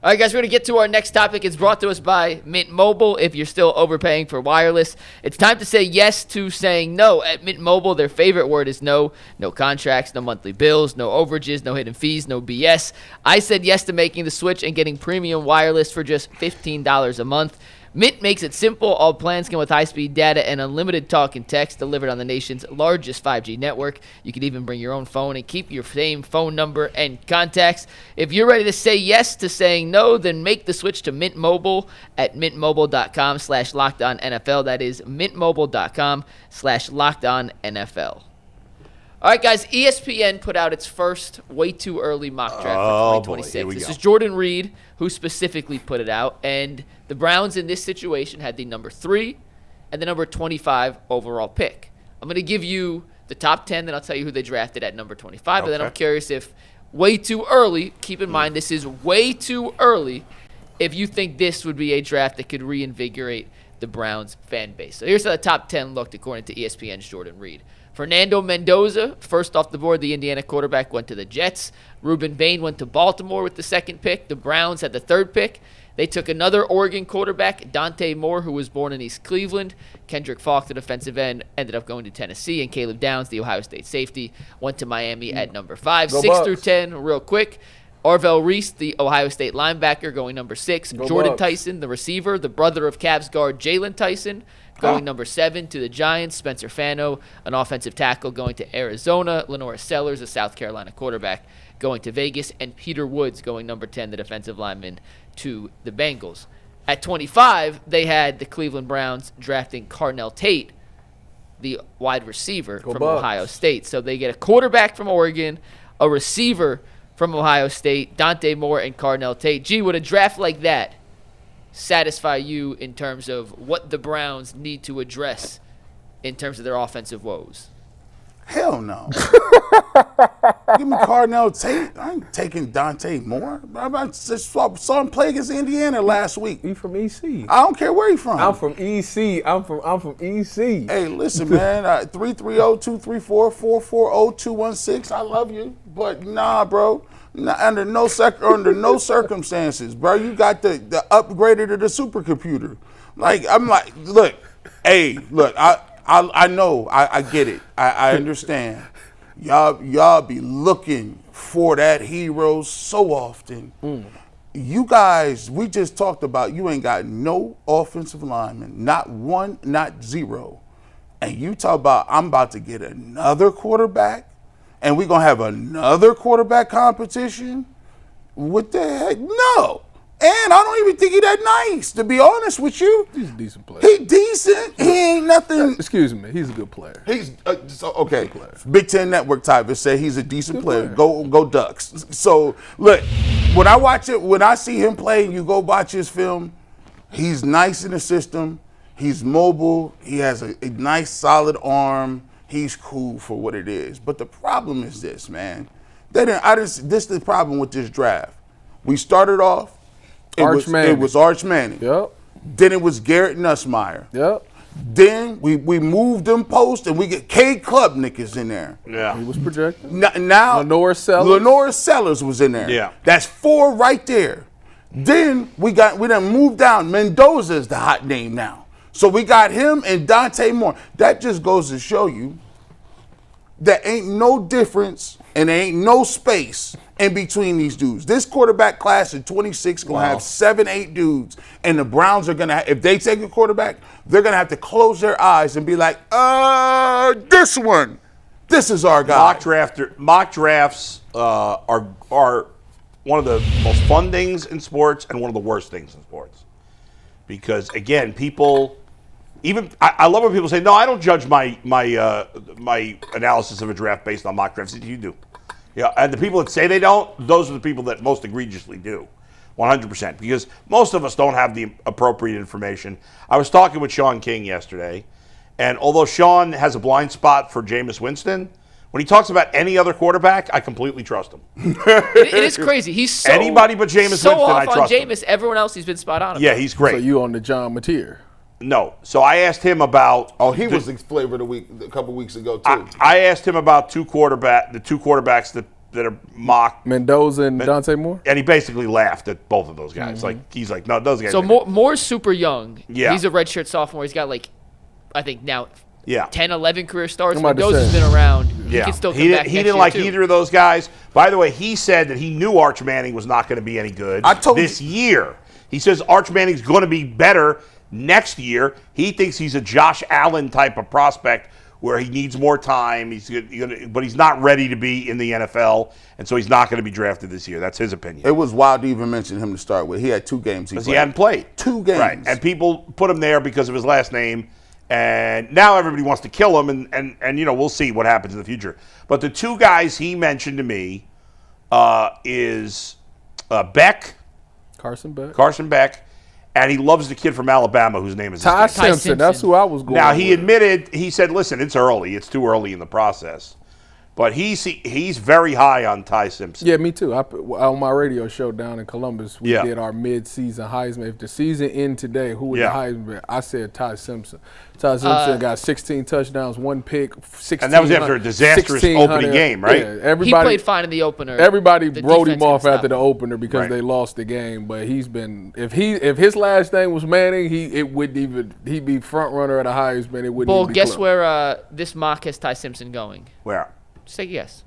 All right, guys, we're going to get to our next topic. It's brought to us by Mint Mobile. If you're still overpaying for wireless, it's time to say yes to saying no. At Mint Mobile, their favorite word is no. No contracts, no monthly bills, no overages, no hidden fees, no BS. I said yes to making the switch and getting premium wireless for just $15 a month. Mint makes it simple. All plans come with high-speed data and unlimited talk and text delivered on the nation's largest 5G network. You can even bring your own phone and keep your same phone number and contacts. If you're ready to say yes to saying no, then make the switch to Mint Mobile at mintmobile.com/LockedOnNFL. That is mintmobile.com/LockedOnNFL. All right, guys, ESPN put out its first way too early mock draft for 2026. This is Jordan Reed who specifically put it out, and the Browns in this situation had the number 3 and the number 25 overall pick. I'm going to give you the top 10, then I'll tell you who they drafted at number 25, but then I'm curious if way too early, keep in mind this is way too early, if you think this would be a draft that could reinvigorate the Browns fan base. So here's how the top 10 looked according to ESPN's Jordan Reed. Fernando Mendoza, first off the board, the Indiana quarterback, went to the Jets. Reuben Bain went to Baltimore with the second pick. The Browns had the third pick. They took another Oregon quarterback, Dante Moore, who was born in East Cleveland. Kendrick Falk, the defensive end, ended up going to Tennessee. And Caleb Downs, the Ohio State safety, went to Miami at number 5. Go 6 Bucks. through 10, real quick. Arvell Reese, the Ohio State linebacker, going number 6. Go Jordan Bucks. Tyson, the receiver, the brother of Cavs guard Jalen Tyson, going number 7 to the Giants. Spencer Fano, an offensive tackle, going to Arizona. Lenora Sellers, a South Carolina quarterback, going to Vegas. And Peter Woods, going number 10, the defensive lineman, to the Bengals. At 25, they had the Cleveland Browns drafting Carnell Tate, the wide receiver from Bucks. Ohio State. So they get a quarterback from Oregon, a receiver from Ohio State, Dante Moore, and Carnell Tate. Gee, would a draft like that satisfy you in terms of what the Browns need to address in terms of their offensive woes? Hell no. Give me Carnell Tate. I ain't taking Dante Moore. I just saw him play against Indiana last week. He from EC. I don't care where he's from. I'm from EC. I'm from EC. Hey, listen, man. 330-234-440-216. I love you, but nah, bro. Under no circumstances, bro. You got the upgraded to the supercomputer. Like I'm like, look, hey, look. I know. I get it. I understand. Y'all be looking for that hero so often. You guys, we just talked about you ain't got no offensive lineman, not one, not zero. And you talk about I'm about to get another quarterback and we're gonna have another quarterback competition? What the heck? No. And I don't even think he that nice, to be honest with you. He's a decent player. He decent. He ain't nothing. Excuse me. He's a good player. He's okay. Big Ten Network type has said he's a decent player. Go Ducks. So look, when I watch it, when I see him play, and you go watch his film, he's nice in the system. He's mobile. He has a nice solid arm. He's cool for what it is. But the problem is this, man. This is the problem with this draft. We started off. It was Arch Manning. Yep. Then it was Garrett Nussmeier. Yep. Then we moved them post and we get Cade Klubnik is in there. Yeah. He was projected. Now Lenora Sellers was in there. Yeah. That's 4 right there. Then we done moved down. Mendoza is the hot name now. So we got him and Dante Moore. That just goes to show you that ain't no difference and there ain't no space in between these dudes. This quarterback class in 26 gonna have 7-8 dudes, and the Browns are gonna if they take a quarterback, they're gonna have to close their eyes and be like, this is our guy. Mock drafts are one of the most fun things in sports and one of the worst things in sports, because again, people. I love when people say, "No, I don't judge my analysis of a draft based on mock drafts." You do, yeah. And the people that say they don't, those are the people that most egregiously do, 100%. Because most of us don't have the appropriate information. I was talking with Sean King yesterday, and although Sean has a blind spot for Jameis Winston, when he talks about any other quarterback, I completely trust him. It is crazy. He's so anybody but Jameis so Winston, off I trust on him. Jameis. Everyone else he's been spot on about. Yeah, he's great. So you on the John Mateer? No. So I asked him about. Oh, was the flavor of the week a couple weeks ago too. I asked him about the two quarterbacks that that are mock. Mendoza and Dante Moore? And he basically laughed at both of those guys. He's like, no, those guys. So Moore's super young. Yeah. He's a redshirt sophomore. He's got I think now 10, 11 career starts. I'm about to Mendoza's say. been around. Yeah. He can still come back He next didn't year, like too. either of those guys. By the way, he said that he knew Arch Manning was not going to be any good this year. He says Arch Manning's going to be better next year. He thinks he's a Josh Allen type of prospect where he needs more time. But he's not ready to be in the NFL, and so he's not going to be drafted this year. That's his opinion. It was wild to even mention him to start with. He had 2 games Because he hadn't played. 2 games. Right, and people put him there because of his last name, and now everybody wants to kill him, and we'll see what happens in the future. But the 2 guys he mentioned to me is Beck. Carson Beck. And he loves the kid from Alabama whose name is Ty Simpson. That's who I was going Now, with. he said, listen, it's early. It's too early in the process. But he's very high on Ty Simpson. Yeah, me too. On my radio show down in Columbus, we did our mid-season Heisman. If the season end today, who would the Heisman be? I said Ty Simpson. Ty Simpson got 16 touchdowns, 1 pick, 16. And that was after a disastrous opening game, right? Yeah, he played fine in the opener. Everybody wrote him off after the opener because they lost the game. But he's been if his last name was Manning, he'd be front runner at a Heisman. It wouldn't. Bull, even be guess close. where this mock has Ty Simpson going? Where? Just take a guess.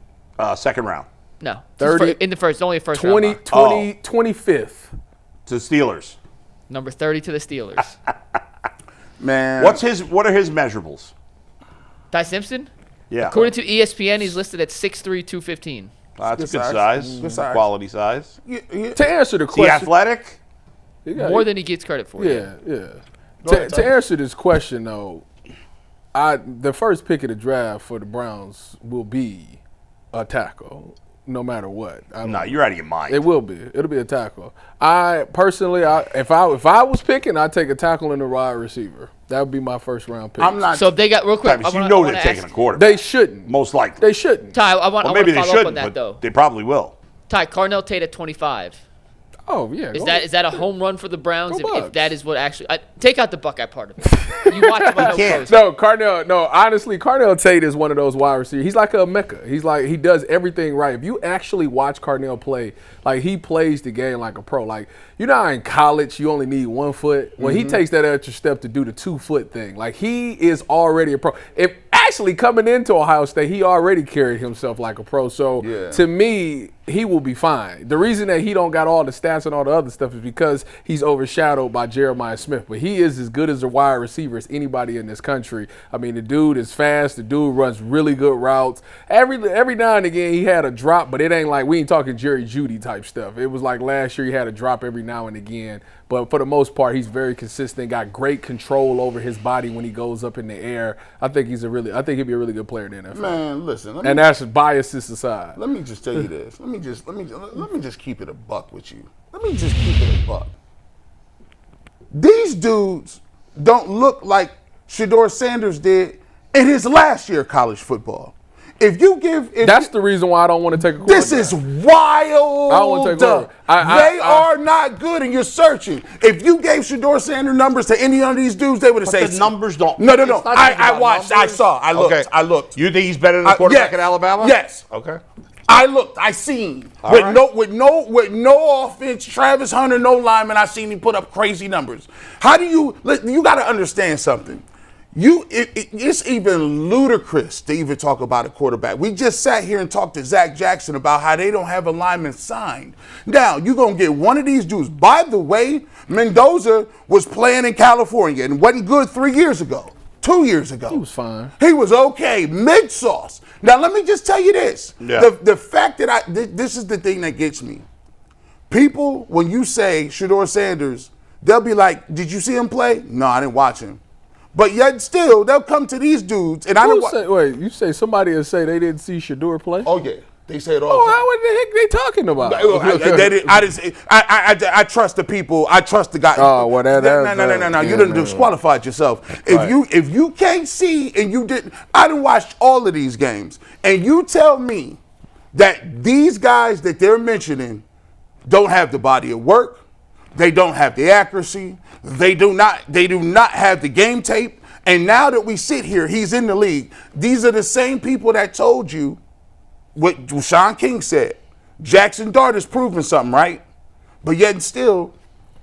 Second round. No. 30 in the first. Only a first 20, round mock. 25th. To the Steelers. Number 30 to the Steelers. Man. What are his measurables? Ty Simpson? Yeah. According to ESPN, he's listed at 6'3", 215. That's a good size. size. Good size. Quality size. To answer the Is he question, athletic? More than he gets credit for. Yeah. To answer this question, though, the first pick of the draft for the Browns will be a tackle, no matter what. No, you're out of your mind. It will be. It'll be a tackle. I personally, if I was picking, I'd take a tackle and a wide receiver. That would be my first round pick. I'm not. So if they got real quick. Travis, they're taking a quarterback. They shouldn't. Most likely. They shouldn't. Ty, I want maybe to they follow up shouldn't, on that but though. they probably will. Ty, Carnell Tate at 25. Oh yeah. Is that a home run for the Browns? Go If Bucks. that is what actually take out the Buckeye part of it. You watch him on can't. Honestly, Carnell Tate is one of those wide receivers. He's like a Mecca. He does everything right. If you actually watch Carnell play, like he plays the game like a pro. Like you know how in college you only need 1 foot? Well, he takes that extra step to do the 2 foot thing. Like he is already a pro. If actually coming into Ohio State, he already carried himself like a pro. So to me, he will be fine. The reason that he don't got all the stats and all the other stuff is because he's overshadowed by Jeremiah Smith. But he is as good as a wide receiver as anybody in this country. I mean, the dude is fast. The dude runs really good routes. Every now and again, he had a drop, but it ain't like we ain't talking Jerry Jeudy type stuff. It was like last year he had a drop every now and again. But for the most part, he's very consistent, got great control over his body when he goes up in the air. I think he'd be a really good player in the NFL. Man, listen. And that's biases aside. Let me just tell you this. Let me just keep it a buck with you. Let me just keep it a buck. These dudes don't look like Shedeur Sanders did in his last year of college football. That's the reason why I don't want to take a quarterback. This is wild. I don't want to take a quarterback. They are not good, and you're searching. If you gave Shedeur Sanders numbers to any of these dudes, they would have said the numbers don't. No. I watched. Numbers. I saw. I looked. You think he's better than the quarterback at Alabama? Yes. Okay. I looked. I seen with no offense. Travis Hunter, no lineman. I seen him put up crazy numbers. How do you got to understand something? It's even ludicrous to even talk about a quarterback. We just sat here and talked to Zach Jackson about how they don't have a lineman signed. Now, you're going to get one of these dudes. By the way, Mendoza was playing in California and wasn't good 3 years ago, 2 years ago. He was fine. He was okay, mid-sauce. Now, let me just tell you this. Yeah. The fact that this is the thing that gets me. People, when you say Shedeur Sanders, they'll be like, did you see him play? No, I didn't watch him. But yet still, they'll come to these dudes, and you say somebody will say they didn't see Shedeur play? Oh yeah, they say it all. Oh, what the heck they talking about? I trust the people. I trust the guy. Oh, well, no. You done disqualified yourself. If you can't see and you didn't, I done watched all of these games, and you tell me that these guys that they're mentioning don't have the body of work. They don't have the accuracy. They do not have the game tape. And now that we sit here, he's in the league. These are the same people that told you what Sean King said. Jackson Dart has proven something, right? But yet and still,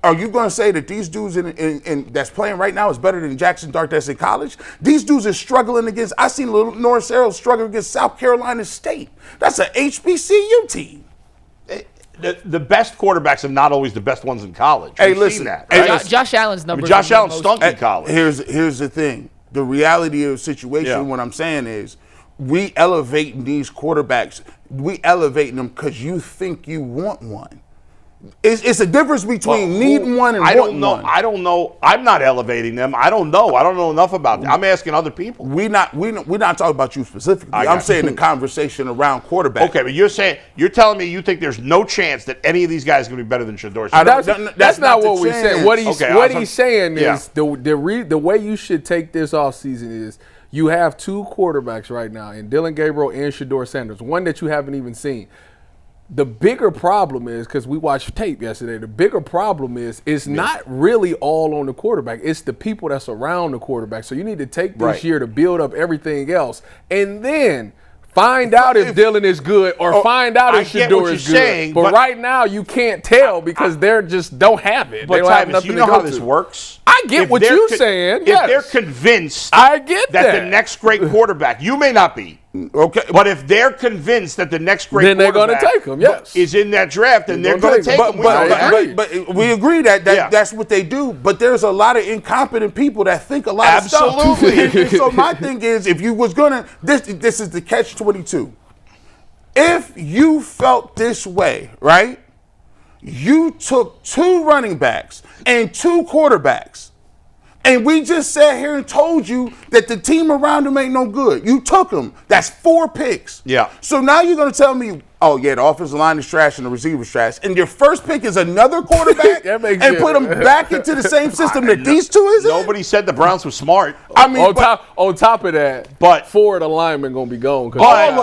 are you going to say that these dudes in that's playing right now is better than Jackson Dart that's in college? These dudes are struggling against. I seen little Norris Arrow struggle against South Carolina State. That's an HBCU team. The best quarterbacks are not always the best ones in college. Hey, We've listen, seen that. hey, Right? Josh Allen's numbers. Josh are Allen most- stunk in college. Here's the thing. The reality of the situation, Yeah. what I'm saying is, we elevating these quarterbacks. We elevating them because you think you want one. It's a difference between needing one and I wanting don't know. one. I don't know. I'm not elevating them. I don't know. I don't know enough about them. I'm asking other people. We're not talking about you specifically. I I'm got saying you. the conversation around quarterback. Okay, but you're telling me you think there's no chance that any of these guys are going to be better than Shedeur I Sanders? don't- That's not the what we're saying. chance. What he's Okay, what I'm- he's saying yeah. is the way you should take this offseason is you have two quarterbacks right now, in Dylan Gabriel and Shedeur Sanders, one that you haven't even seen. The bigger problem is, because we watched tape yesterday, the bigger problem is it's not really all on the quarterback. It's the people that's around the quarterback. So you need to take this Right. year to build up everything else and then find out if Dylan is good or find out I if get Shedeur what is you're good. saying, but but- right now you can't tell because they're just don't have it. But They don't have Tyvus, nothing you to know go how this to. works. I get If what they're you're con- saying, If yes. they're convinced I get that the that. next great quarterback, you may not be. Okay, But if they're convinced that the next great Then they're gonna quarterback take him, yes. is in that draft, then they're They're going gonna to take take him. him. We know that. agree. but we agree that Yeah. that's what they do. But there's a lot of incompetent people that think a lot Absolutely. of stuff. And so my thing is, if you was gonna, this is the catch-22. If you felt this way, right? You took two running backs and two quarterbacks. And we just sat here and told you that the team around them ain't no good. You took them. That's 4 picks. Yeah. So now you're going to tell me, oh, yeah, the offensive line is trash and the receiver's trash. And your first pick is another quarterback That makes and sense. put them back into the same system that these two is in? Nobody said the Browns were smart. I mean, on top of that, But- 4 of the linemen gonna be gone. But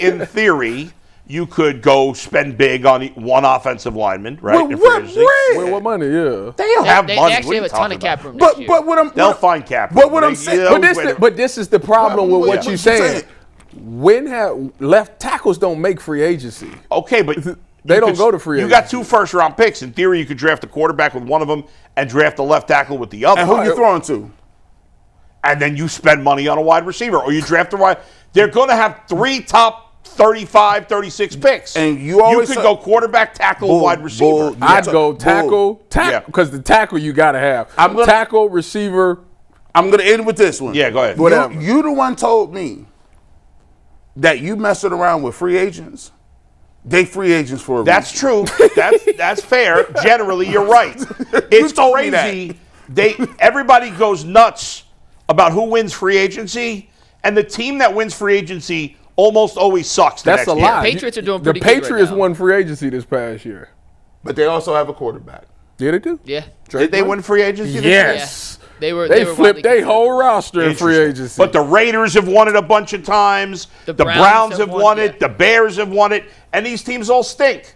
in theory, you could go spend big on one offensive lineman, right? With in what free agency. bread? what money? Yeah. They'll have They money. actually What have are a you ton of talking cap about? room this year. But what I'm They'll find cap. But what room. I'm saying- But this is the problem with what Yeah. you're saying. When have left tackles don't make free agency? Okay, but They you don't could- go to free You got agency. 2 first-round picks. In theory, you could draft a quarterback with one of them and draft a left tackle with the other. And who you throwing to? And then you spend money on a wide receiver, or you draft a wide. They're going to have 3 top 35, 36 picks. And you always could say- go quarterback, tackle, Bull, wide receiver. bull. I'd Yeah. go tackle, Yeah. because the tackle you gotta have. I'm gonna- Tackle, receiver. I'm going to end with this one. Yeah, go ahead. Whatever. You the one told me that you messing around with free agents. They free agents for a That's reason. true. That's fair. Generally, you're right. It's told me crazy. Everybody goes nuts about who wins free agency, and the team that wins free agency almost always sucks. That's a next year. lie. Patriots are doing The pretty good right Patriots now. won free agency this past year. But they also have a quarterback. Did they do? Yeah. Did they win free agency? this year? Yes. They were. They were flipped widely their considered. whole roster in free Interesting. agency. But the Raiders have won it a bunch of times. The The Browns Browns have have won, won yeah. it. The Bears have won it. And these teams all stink.